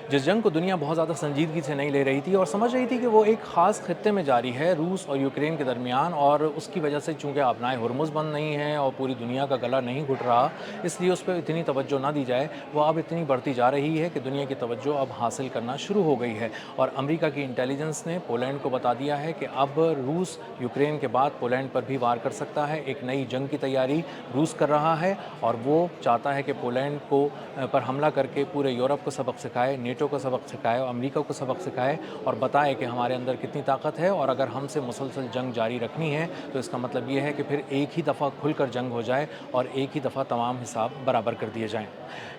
जिस जंग को दुनिया बहुत ज़्यादा संजीदगी से नहीं ले रही थी और समझ रही थी कि वो एक ख़ास खित्ते में जारी है, रूस और यूक्रेन के दरमियान, और उसकी वजह से चूँकि आबनाए हुर्मुज़ बंद नहीं है और पूरी दुनिया का गला नहीं घुट रहा, इसलिए उस पे इतनी तवज्जो ना दी जाए। वो अब इतनी बढ़ती जा रही है कि दुनिया की तवज्जो अब हासिल करना शुरू हो गई है। और अमेरिका की इंटेलिजेंस ने पोलैंड को बता दिया है कि अब रूस यूक्रेन के बाद पोलैंड पर भी वार कर सकता है। एक नई जंग की तैयारी रूस कर रहा है और वो चाहता है कि पोलैंड को पर हमला करके पूरे यूरोप को सबक सिखाए, नेटो को सबक सिखाए और अमेरिका को सबक सिखाए और बताए कि हमारे अंदर कितनी ताकत है। और अगर हमसे मुसलसल जंग जारी रखनी है तो इसका मतलब ये है कि फिर एक ही दफ़ा खुलकर जंग हो जाए और एक ही दफ़ा तमाम हिसाब बराबर कर दिए जाएं।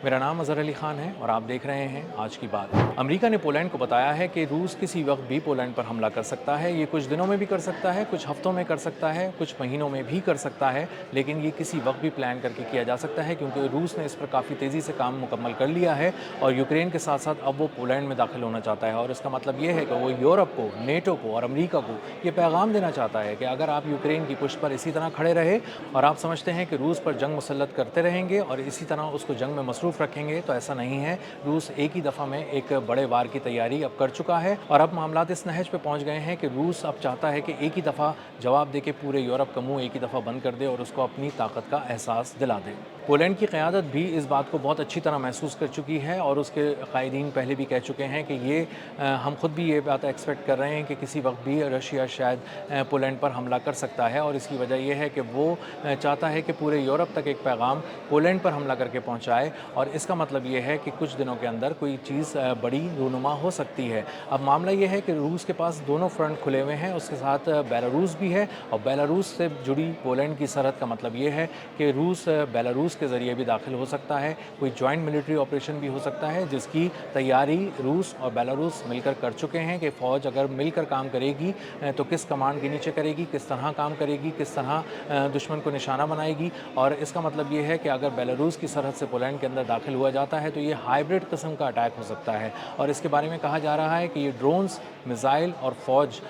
मेरा नाम अज़हर अली ख़ान है और आप देख रहे हैं आज की बात। अमेरिका ने पोलैंड को बताया है कि रूस किसी वक्त भी पोलैंड पर हमला कर सकता है। ये कुछ दिनों में भी कर सकता है, कुछ हफ्तों में कर सकता है, कुछ महीनों में भी कर सकता है, लेकिन ये किसी वक्त भी प्लान करके किया जा सकता है क्योंकि रूस ने इस पर काफ़ी तेज़ी से काम मुकम्मल कर लिया है और यूक्रेन के साथ साथ अब वो पोलैंड में दाखिल होना चाहता है। और इसका मतलब ये है कि वो यूरोप को, नेटो को और अमेरिका को ये पैगाम देना चाहता है कि अगर आप यूक्रेन की पुष्ट पर इसी तरह खड़े रहे और आप समझते हैं कि रूस पर जंग मुसल्लत करते रहेंगे और इसी तरह उसको जंग में मसरूफ़ रखेंगे, तो ऐसा नहीं है। रूस एक ही दफ़ा में एक बड़े वार की तैयारी अब कर चुका है और अब मामलात इस नहज पे पहुंच गए हैं कि रूस अब चाहता है कि एक ही दफ़ा जवाब दे के पूरे यूरोप का मुंह एक ही दफ़ा बंद कर दे और उसको अपनी ताकत का एहसास दिला दे। पोलैंड की क़यादत भी इस बात को बहुत अच्छी तरह महसूस कर चुकी है और उसके कायदीन पहले भी कह चुके हैं कि ये हम खुद भी ये बात एक्सपेक्ट कर रहे हैं कि किसी वक्त भी रशिया शायद पोलैंड पर हमला कर सकता है। और इसकी वजह यह है कि वो चाहता है कि पूरे यूरोप तक एक पैगाम पोलैंड पर हमला करके पहुंचाए और इसका मतलब ये है कि कुछ दिनों के अंदर कोई चीज़ बड़ी रूनुमा हो सकती है। अब मामला ये है कि रूस के पास दोनों फ्रंट खुले हुए हैं, उसके साथ बेलारूस भी है और बेलारूस से जुड़ी पोलैंड की सरहद का मतलब ये है कि रूस बेलारूस के ज़रिए भी दाखिल हो सकता है। कोई जॉइंट मिलिट्री ऑपरेशन भी हो सकता है जिसकी तैयारी रूस और बेलारूस मिलकर कर चुके हैं कि फ़ौज अगर मिलकर काम करेगी तो किस कमांड के नीचे करेगी, किस तरह काम करेगी, किस तरह दुश्मन को निशाना बनाएगी। और इसका मतलब ये है कि अगर बेलारूस की सरहद से पोलैंड के अंदर दाखिल हुआ जाता है तो ये हाइब्रिड किस्म का अटैक हो सकता है और इसके बारे में कहा जा रहा है कि ये ड्रोन्स, मिसाइल और फ़ौज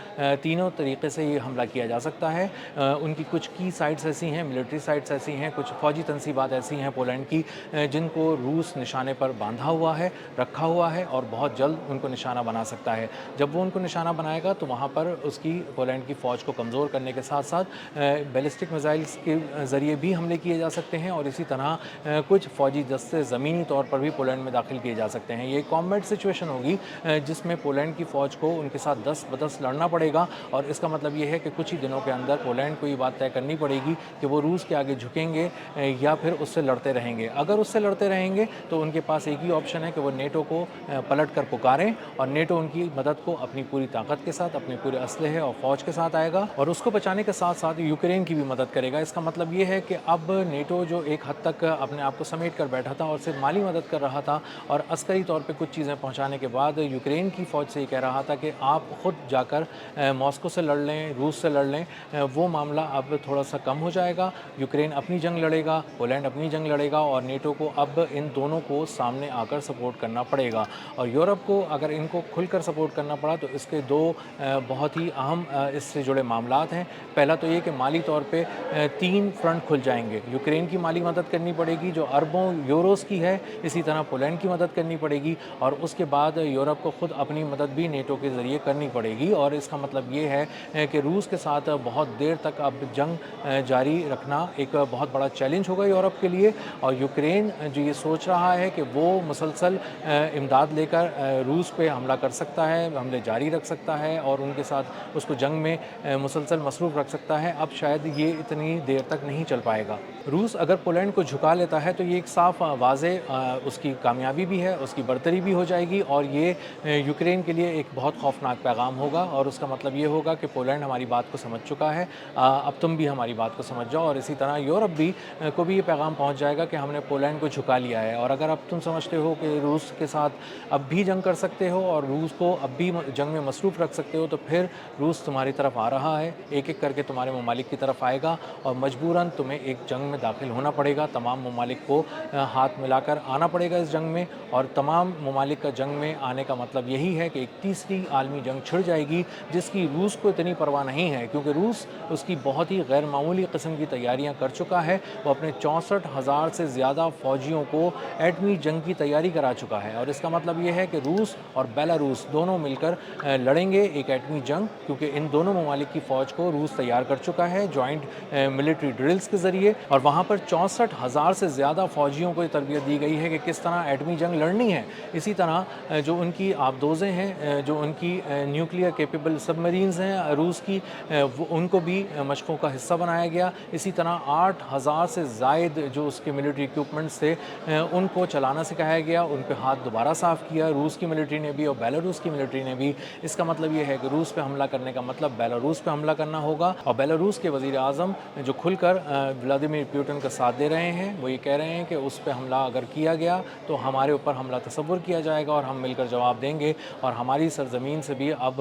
तीनों तरीके से ये हमला किया जा सकता है। उनकी कुछ की साइट्स ऐसी हैं, मिलिट्री साइट्स ऐसी हैं, कुछ फ़ौजी तनसीबात ऐसी हैं पोलैंड की जिनको रूस निशाने पर बांधा हुआ है, रखा हुआ है और बहुत जल्द उनको निशाना बना सकता है। जब वो उनको निशाना बनाएगा तो वहाँ पर उसकी पोलैंड की फ़ौज को कमज़ोर करने के साथ साथ बैलिस्टिक मिसाइल्स के ज़रिए भी हमले किए जा सकते हैं और इसी तरह कुछ फ़ौजी दस्ते ज़मीनी तौर पर भी पोलैंड में दाखिल किए जा सकते हैं। ये कॉम्बैट सिचुएशन होगी जिसमें पोलैंड की फ़ौज को उनके साथ 10 ब 10 लड़ना पड़ेगा और इसका मतलब ये है कि कुछ ही दिनों के अंदर पोलैंड को ये बात तय करनी पड़ेगी कि वो रूस के आगे झुकेंगे या फिर उससे लड़ते रहेंगे। अगर उससे लड़ते रहेंगे तो उनके पास एक ही ऑप्शन है कि वो नेटो को पलट कर पुकारें और नेटो उनकी मदद को अपनी पूरी ताकत के साथ, अपने पूरे असलहे और फ़ौज के साथ आएगा और उसको बचाने के साथ साथ यूक्रेन की भी मदद करेगा। इसका मतलब ये है कि अब नेटो जो एक हद तक अपने आप को समेट कर बैठा था और सिर्फ माली मदद कर रहा था और अस्करी तौर पे कुछ चीज़ें पहुंचाने के बाद यूक्रेन की फ़ौज से ये कह रहा था कि आप ख़ुद जाकर मॉस्को से लड़ लें, रूस से लड़ लें, वो मामला अब थोड़ा सा कम हो जाएगा। यूक्रेन अपनी जंग लड़ेगा, पोलैंड अपनी जंग लड़ेगा और नेटो को अब इन दोनों को सामने आकर सपोर्ट करना पड़ेगा। और यूरोप को अगर इनको खुलकर सपोर्ट करना पड़ा तो इसके दो बहुत ही अहम इससे जुड़े मामलात हैं। पहला तो ये कि माली तौर पे 3 फ्रंट खुल जाएंगे। यूक्रेन की माली मदद करनी पड़ेगी जो अरबों यूरोस की है, इसी तरह पोलैंड की मदद करनी पड़ेगी और उसके बाद यूरोप को खुद अपनी मदद भी नेटो के ज़रिए करनी पड़ेगी। और इसका मतलब ये है कि रूस के साथ बहुत देर तक अब जंग जारी रखना एक बहुत बड़ा चैलेंज होगा यूरोप के लिए। और यूक्रेन जो ये सोच रहा है कि वो मुसलसल इमदाद लेकर रूस पे हमला कर सकता है, हमले जारी रख सकता है और उनके साथ उसको जंग में मुसलसल मसरूफ़ रख सकता है, अब शायद ये इतनी देर तक नहीं चल पाएगा। रूस अगर पोलैंड को झुका लेता है तो ये एक साफ वाज़े उसकी कामयाबी भी है, उसकी बढ़तरी भी हो जाएगी और ये यूक्रेन के लिए एक बहुत खौफनाक पैगाम होगा। और उसका मतलब ये होगा कि पोलैंड हमारी बात को समझ चुका है, अब तुम भी हमारी बात को समझ जाओ। और इसी तरह यूरोप भी को भी ये पैगाम पहुंच जाएगा कि हमने पोलैंड को झुका लिया है। और अगर अब तुम समझते हो कि रूस के साथ अब भी जंग कर सकते हो और रूस को अब भी जंग में मसरूफ़ रख सकते हो तो फिर रूस तुम्हारी तरफ आ रहा है, एक एक करके तुम्हारे ममालिक की तरफ आएगा और मजबूरन तुम्हें एक जंग में दाखिल होना पड़ेगा। तमाम ममालिक को हाथ मिलाकर आना पड़ेगा इस जंग में और तमाम ममालिक का जंग में आने का मतलब यही है कि एक तीसरी आलमी जंग छिड़ जाएगी जिसकी रूस को इतनी परवाह नहीं है क्योंकि रूस उसकी बहुत ही गैर मामूली किस्म की तैयारियां कर चुका है। वो अपने 64,000 سے زیادہ فوجیوں کو ایٹمی جنگ کی تیاری کرا چکا ہے، اور اس کا مطلب یہ ہے کہ روس اور بیلاروس دونوں مل کر لڑیں گے ایک ایٹمی جنگ، کیونکہ ان دونوں ممالک کی فوج کو روس تیار کر چکا ہے جوائنٹ ملٹری ڈرلز کے ذریعے، اور وہاں پر 64,000 سے زیادہ فوجیوں کو یہ تربیت دی گئی ہے کہ کس طرح ایٹمی جنگ لڑنی ہے۔ اسی طرح جو ان کی آبدوزیں ہیں، جو ان کی نیوکلیئر کیپیبل سب مرینز ہیں روس کی، ان کو بھی مشقوں کا حصہ بنایا گیا۔ اسی طرح 8,000 سے زائد جو اس کے ملٹری اکوپمنٹس تھے ان کو چلانا سکھایا گیا، ان پہ ہاتھ دوبارہ صاف کیا روس کی ملٹری نے بھی اور بیلاروس کی ملٹری نے بھی۔ اس کا مطلب یہ ہے کہ روس پہ حملہ کرنے کا مطلب بیلاروس پہ حملہ کرنا ہوگا، اور بیلاروس کے وزیر اعظم جو کھل کر ولادیمیر پوٹن کا ساتھ دے رہے ہیں، وہ یہ کہہ رہے ہیں کہ اس پہ حملہ اگر کیا گیا تو ہمارے اوپر حملہ تصور کیا جائے گا اور ہم مل کر جواب دیں گے، اور ہماری سرزمین سے بھی اب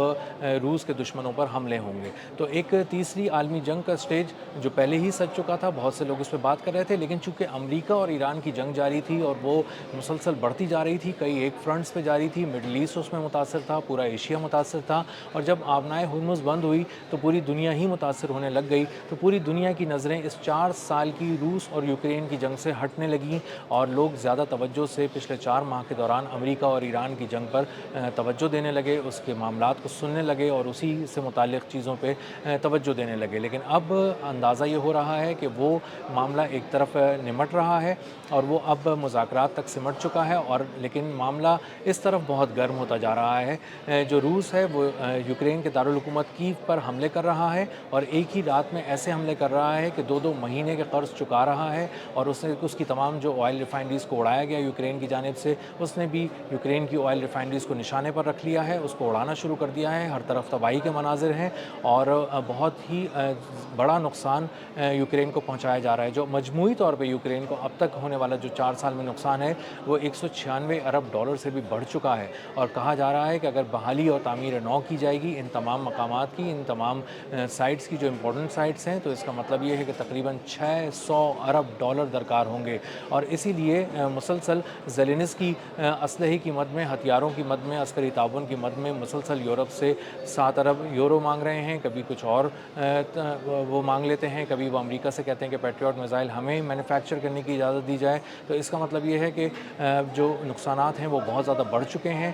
روس کے دشمنوں پر حملے ہوں گے۔ تو ایک تیسری عالمی جنگ کا سٹیج جو پہلے ہی سج چکا تھا، بہت سے لوگ اس پہ بات کر رہے تھے، لیکن چونکہ امریکہ اور ایران کی جنگ جاری تھی اور وہ مسلسل بڑھتی جا رہی تھی، کئی ایک فرنٹس پہ جاری تھی، مڈل ایسٹ اس میں متاثر تھا، پورا ایشیا متاثر تھا، اور جب آبنائے ہرمز بند ہوئی تو پوری دنیا ہی متاثر ہونے لگ گئی، تو پوری دنیا کی نظریں اس 4 سال کی روس اور یوکرین کی جنگ سے ہٹنے لگیں، اور لوگ زیادہ توجہ سے پچھلے 4 ماہ کے دوران امریکہ اور ایران کی جنگ پر توجہ دینے لگے، اس کے معاملات کو سننے لگے اور اسی سے متعلق چیزوں پہ توجہ دینے لگے۔ لیکن اب اندازہ یہ ہو رہا ہے کہ وہ معاملہ ایک طرف نمٹ رہا ہے اور وہ اب مذاکرات تک سمٹ چکا ہے، اور لیکن معاملہ اس طرف بہت گرم ہوتا جا رہا ہے۔ جو روس ہے وہ یوکرین کے دارالحکومت کیو پر حملے کر رہا ہے، اور ایک ہی رات میں ایسے حملے کر رہا ہے کہ 2 مہینے کے قرض چکا رہا ہے، اور اس کی تمام جو آئل ریفائنریز کو اڑایا گیا یوکرین کی جانب سے، اس نے بھی یوکرین کی آئل ریفائنریز کو نشانے پر رکھ لیا ہے، اس کو اڑانا شروع کر دیا ہے، ہر طرف تباہی کے مناظر ہیں، اور بہت ہی بڑا نقصان یوکرین کو پہنچایا جا رہا ہے۔ جو مجموعی طور پہ یوکرین کو اب تک ہونے والا جو 4 سال میں نقصان ہے وہ $196 ارب سے بھی بڑھ چکا ہے، اور کہا جا رہا ہے کہ اگر بحالی اور تعمیر نو کی جائے گی ان تمام مقامات کی، ان تمام سائٹس کی جو امپورٹنٹ سائٹس ہیں، تو اس کا مطلب یہ ہے کہ تقریباً $600 ارب درکار ہوں گے، اور اسی لیے مسلسل زیلنسکی اسلحے کی مد میں، ہتھیاروں کی مد میں، عسکری تعاون کی مد میں مسلسل یورپ سے 7 ارب یورو مانگ رہے ہیں، کبھی کچھ اور وہ مانگ لیتے ہیں، کبھی وہ امریکہ سے کہتے ہیں کہ پیٹریوٹ میزائل ہمیں مینوفیکچر کرنے کی اجازت دی جائے۔ تو اس کا مطلب یہ ہے کہ جو نقصانات ہیں وہ بہت زیادہ بڑھ چکے ہیں،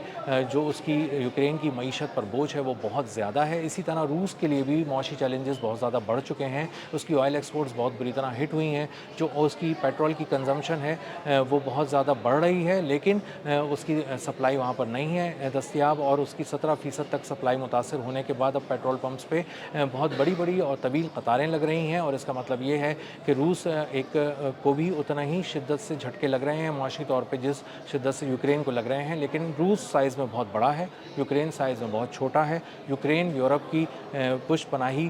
جو اس کی یوکرین کی معیشت پر بوجھ ہے وہ بہت زیادہ ہے۔ اسی طرح روس کے لیے بھی معاشی چیلنجز بہت زیادہ بڑھ چکے ہیں، اس کی آئل ایکسپورٹس بہت بری طرح ہٹ ہوئی ہیں، جو اس کی پیٹرول کی کنزمپشن ہے وہ بہت زیادہ بڑھ رہی ہے، لیکن اس کی سپلائی وہاں پر نہیں ہے دستیاب، اور اس کی 17% تک سپلائی متاثر ہونے کے بعد اب پیٹرول پمپس پہ بہت بڑی اور طویل قطاریں لگ رہی ہیں، اور اس کا مطلب یہ ہے کہ روس کو بھی اتنا ہی شدت سے جھٹکے لگ رہے ہیں معاشی طور پہ جس شدت سے یوکرین کو لگ رہے ہیں، لیکن روس سائز میں بہت بڑا ہے، یوکرین سائز میں بہت چھوٹا ہے۔ یوکرین یورپ کی پشت پناہی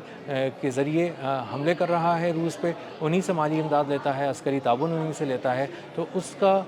کے ذریعے حملے کر رہا ہے روس پہ، انہی سے مالی امداد لیتا ہے، عسکری تعاون انہی سے لیتا ہے، تو اس کا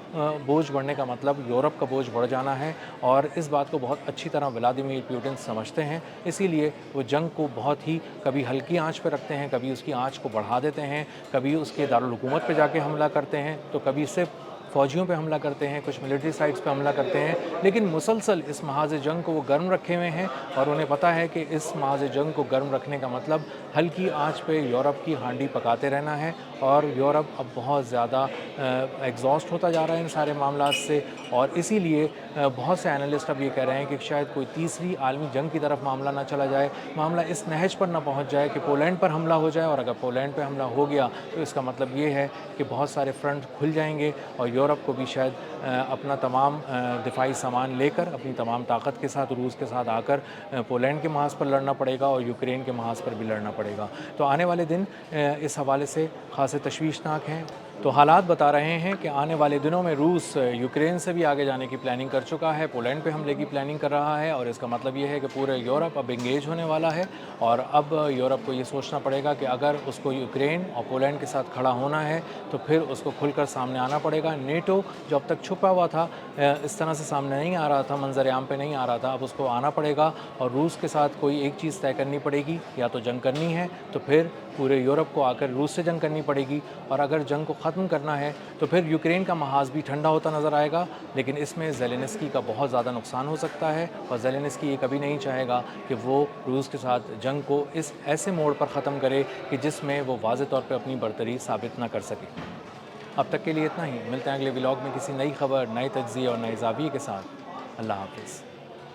بوجھ بڑھنے کا مطلب یورپ کا بوجھ بڑھ جانا ہے، اور اس بات کو بہت اچھی طرح ولادیمیر پوٹن سمجھتے ہیں، اسی لیے وہ جنگ کو بہت ہی کبھی ہلکی آنچ پہ رکھتے ہیں، کبھی اس کی آنچ کو بڑھا دیتے ہیں، کبھی اس کے دارالحکومت پہ جا کے حملہ کرتے ہیں، تو کبھی صرف فوجیوں پہ حملہ کرتے ہیں، کچھ ملٹری سائٹس پہ حملہ کرتے ہیں، لیکن مسلسل اس محاذ جنگ کو وہ گرم رکھے ہوئے ہیں، اور انہیں پتہ ہے کہ اس محاذ جنگ کو گرم رکھنے کا مطلب ہلکی آنچ پہ یورپ کی ہانڈی پکاتے رہنا ہے، اور یورپ اب بہت زیادہ ایگزاسٹ ہوتا جا رہا ہے ان سارے معاملات سے، اور اسی لیے بہت سے اینالسٹ اب یہ کہہ رہے ہیں کہ شاید کوئی تیسری عالمی جنگ کی طرف معاملہ نہ چلا جائے، معاملہ اس نہج پر نہ پہنچ جائے کہ پولینڈ پر حملہ ہو جائے، اور اگر پولینڈ پہ حملہ ہو گیا تو اس کا مطلب یہ ہے کہ بہت سارے فرنٹ کھل جائیں گے، اور یورپ کو بھی شاید اپنا تمام دفاعی سامان لے کر اپنی تمام طاقت کے ساتھ روس کے ساتھ آ کر پولینڈ کے محاذ پر لڑنا پڑے گا، اور یوکرین کے محاذ پر بھی لڑنا پڑے گا۔ تو آنے والے دن اس حوالے سے خاصے تشویشناک ہیں۔ تو حالات بتا رہے ہیں کہ آنے والے دنوں میں روس یوکرین سے بھی آگے جانے کی پلاننگ کر چکا ہے، پولینڈ پہ حملے کی پلاننگ کر رہا ہے، اور اس کا مطلب یہ ہے کہ پورے یورپ اب انگیج ہونے والا ہے، اور اب یورپ کو یہ سوچنا پڑے گا کہ اگر اس کو یوکرین اور پولینڈ کے ساتھ کھڑا ہونا ہے تو پھر اس کو کھل کر سامنے آنا پڑے گا۔ نیٹو جو اب تک چھپا ہوا تھا، اس طرح سے سامنے نہیں آ رہا تھا، منظر عام پہ نہیں آ رہا تھا، اب اس کو آنا پڑے گا، اور روس کے ساتھ کوئی ایک چیز طے کرنی پڑے گی، یا تو جنگ کرنی ہے تو پھر پورے یورپ کو آ کر روس سے جنگ کرنی پڑے گی، اور اگر جنگ کو ختم کرنا ہے تو پھر یوکرین کا محاذ بھی ٹھنڈا ہوتا نظر آئے گا، لیکن اس میں زیلنسکی کا بہت زیادہ نقصان ہو سکتا ہے، اور زیلنسکی یہ کبھی نہیں چاہے گا کہ وہ روس کے ساتھ جنگ کو اس ایسے موڑ پر ختم کرے کہ جس میں وہ واضح طور پہ اپنی برتری ثابت نہ کر سکے۔ اب تک کے لیے اتنا ہی، ملتے ہیں اگلے ولاگ میں کسی نئی خبر، نئے تجزیے اور نئے زاویے کے ساتھ۔ اللہ حافظ۔